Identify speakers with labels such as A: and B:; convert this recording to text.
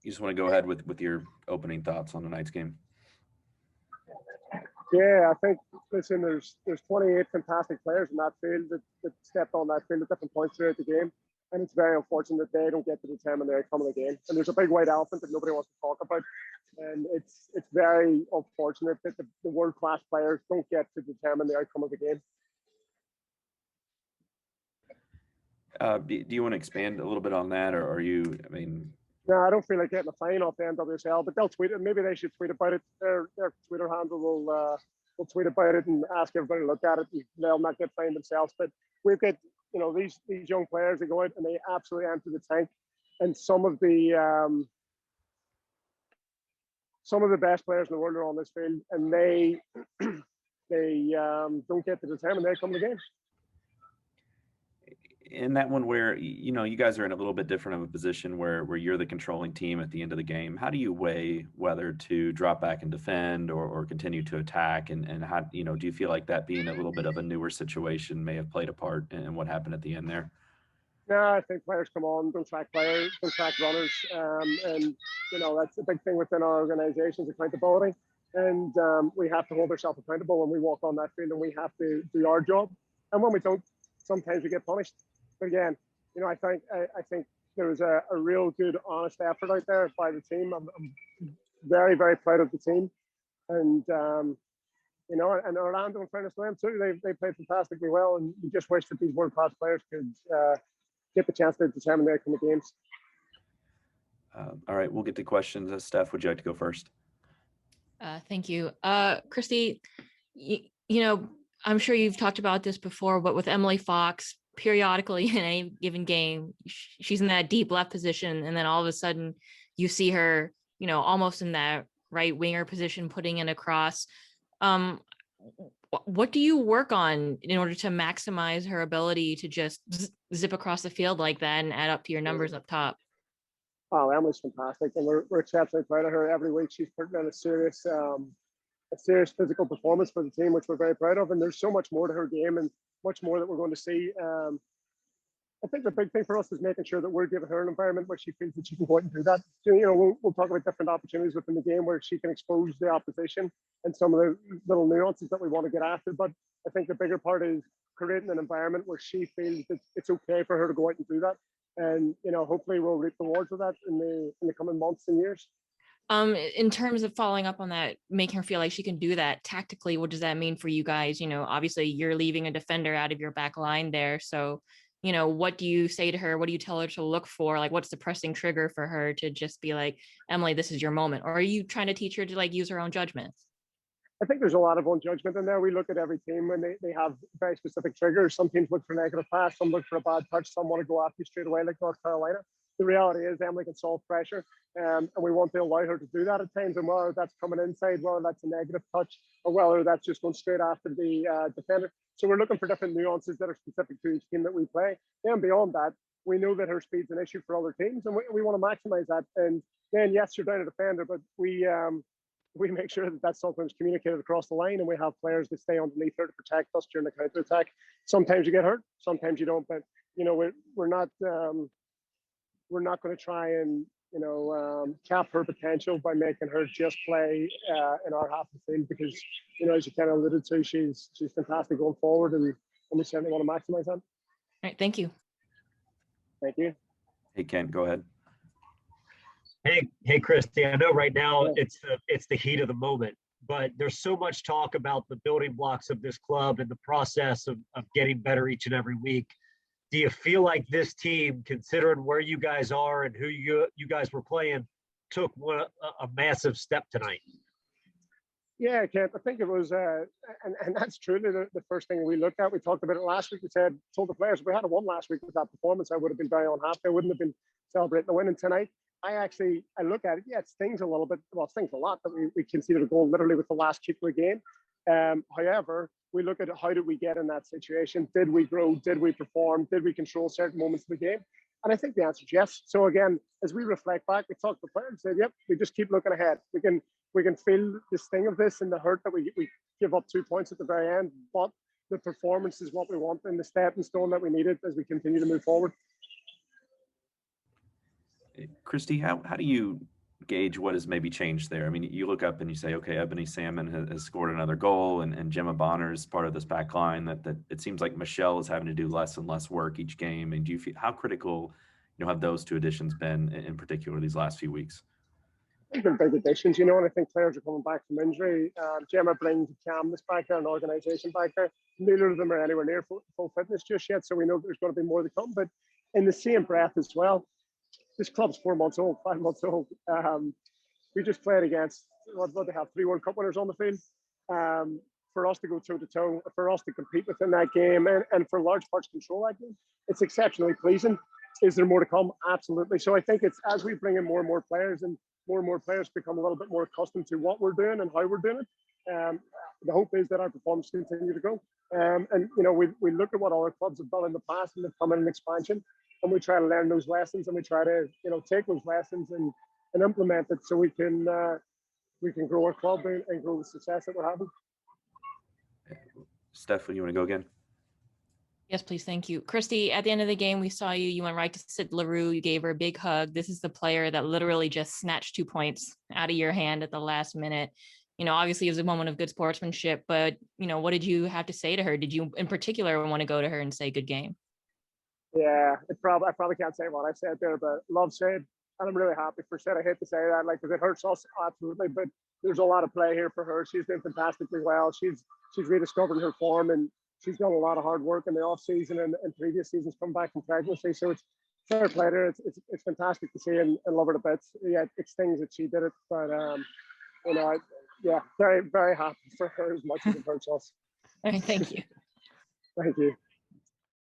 A: you just want to go ahead with your opening thoughts on tonight's game?
B: Yeah, I think, listen, there's 28 fantastic players in that field that stepped on that field at different points throughout the game. And it's very unfortunate that they don't get to determine the outcome of the game. And there's a big white elephant that nobody wants to talk about. And it's very unfortunate that the world-class players don't get to determine the outcome of the game.
A: Do you want to expand a little bit on that, or are you,
B: No, I don't feel like getting a fine off the NWSL, but they'll tweet it. Maybe they should tweet about it. Their Twitter handle will tweet about it and ask everybody to look at it. And they'll not get fined themselves. But we've got, these young players, they go out and they absolutely empty the tank. And some of the best players in the world are on this field, and they don't get to determine the outcome of the game.
A: In that one where, you guys are in a little bit different of a position where you're the controlling team at the end of the game, how do you weigh whether to drop back and defend or continue to attack? And how, do you feel like that being a little bit of a newer situation may have played a part in what happened at the end there?
B: No, I think players come on, don't track runners. And, that's the big thing within our organization is accountability. And we have to hold ourselves accountable when we walk on that field, and we have to do our job. And when we don't, sometimes we get punished. But again, I think there was a real good, honest effort out there by the team. I'm very, very proud of the team. And, and Orlando, in fairness to them too, they played fantastically well. And we just wish that these world-class players could get the chance to determine the outcome of games.
A: All right, we'll get to questions. Steph, would you like to go first?
C: Thank you. Christy, I'm sure you've talked about this before, but with Emily Fox, periodically in any given game, she's in that deep left position, and then all of a sudden you see her, almost in that right winger position, putting in a cross. What do you work on in order to maximize her ability to just zip across the field like that and add up to your numbers up top?
B: Oh, Emily's fantastic, and we're exceptionally proud of her. Every week she's putting in a serious physical performance for the team, which we're very proud of. And there's so much more to her game, and much more that we're going to see. I think the big thing for us is making sure that we're giving her an environment where she feels that she can go out and do that. We'll talk about different opportunities within the game where she can expose the opposition and some of the little nuances that we want to get after. But I think the bigger part is creating an environment where she feels that it's okay for her to go out and do that. And, hopefully we'll reap the rewards of that in the coming months and years.
C: In terms of following up on that, making her feel like she can do that tactically, what does that mean for you guys? Obviously you're leaving a defender out of your back line there. So, what do you say to her? What do you tell her to look for? Like, what's the pressing trigger for her to just be like, Emily, this is your moment? Or are you trying to teach her to use her own judgment?
B: I think there's a lot of own judgment in there. We look at every team and they have very specific triggers. Some teams look for negative pass, some look for a bad touch, some want to go after you straight away, like North Carolina. The reality is Emily can solve pressure, and we want to allow her to do that at times. And whether that's coming inside, whether that's a negative touch, or whether that's just going straight after the defender. So we're looking for different nuances that are specific to each team that we play. Then beyond that, we know that her speed's an issue for other teams, and we want to maximize that. And then yes, you're down a defender, but we make sure that that's sometimes communicated across the line, and we have players that stay underneath her to protect us during the counter attack. Sometimes you get hurt, sometimes you don't, but we're not going to try and cap her potential by making her just play in our half of the field, because as you kind of alluded to, she's fantastic going forward, and we certainly want to maximize that.
C: All right, thank you.
B: Thank you.
A: Hey, Kent, go ahead.
D: Hey, Christy. I know right now it's the heat of the moment, but there's so much talk about the building blocks of this club and the process of getting better each and every week. Do you feel like this team, considering where you guys are and who you guys were playing, took a massive step tonight?
B: Yeah, Kent, I think it was, and that's truly the first thing we looked at. We talked about it last week. We told the players, if we had won last week with that performance, I would have been very unhappy. I wouldn't have been celebrating the win. And tonight, I look at it, yeah, it stings a little bit. Well, it stings a lot that we conceded a goal literally with the last kick of the game. However, we look at how did we get in that situation? Did we grow? Did we perform? Did we control certain moments of the game? And I think the answer is yes. So again, as we reflect back, we talked to the players and said, yep, we just keep looking ahead. We can feel the sting of this and the hurt that we give up 2 points at the very end, but the performance is what we want and the stepping stone that we needed as we continue to move forward.
A: Christy, how do you gauge what has maybe changed there. I mean, you look up and you say, okay, Ebony Salmon has scored another goal, and Gemma Bonner is part of this back line. That it seems like Michelle is having to do less and less work each game. And do you feel, how critical, have those two additions been in particular these last few weeks?
B: They've been big additions, and I think players are coming back from injury. Gemma brings calmness back there, an organisation back there. Neither of them are anywhere near full fitness just yet, so we know there's going to be more to come. But in the same breath as well, this club's 4 months old, 5 months old. We just played against, what they have, 3 World Cup winners on the field. For us to go toe to toe, for us to compete within that game, and for large parts control that game, it's exceptionally pleasing. Is there more to come? Absolutely. So I think it's as we bring in more and more players, and more players become a little bit more accustomed to what we're doing and how we're doing it. The hope is that our performance continue to grow. And we look at what other clubs have done in the past, and they've come in an expansion, and we try to learn those lessons, and we try to take those lessons and implement it so we can grow our club and grow the success that we're having.
A: Steph, you want to go again?
C: Yes, please. Thank you. Christy, at the end of the game, we saw you went right to Sid LaRue. You gave her a big hug. This is the player that literally just snatched 2 points out of your hand at the last minute. Obviously it was a moment of good sportsmanship, but, what did you have to say to her? Did you in particular want to go to her and say good game?
B: Yeah, I probably can't say what I said there, but love Sid. And I'm really happy for Sid. I hate to say that, because it hurts us, absolutely, but there's a lot of play here for her. She's doing fantastically well. She's rediscovering her form, and she's done a lot of hard work in the off season and previous seasons, come back from pregnancy. So it's fair play to her. It's fantastic to see, and love her to bits. Yeah, it stings that she did it, but yeah, very, very happy for her as much as it hurts us.
C: All right, thank you.
B: Thank you.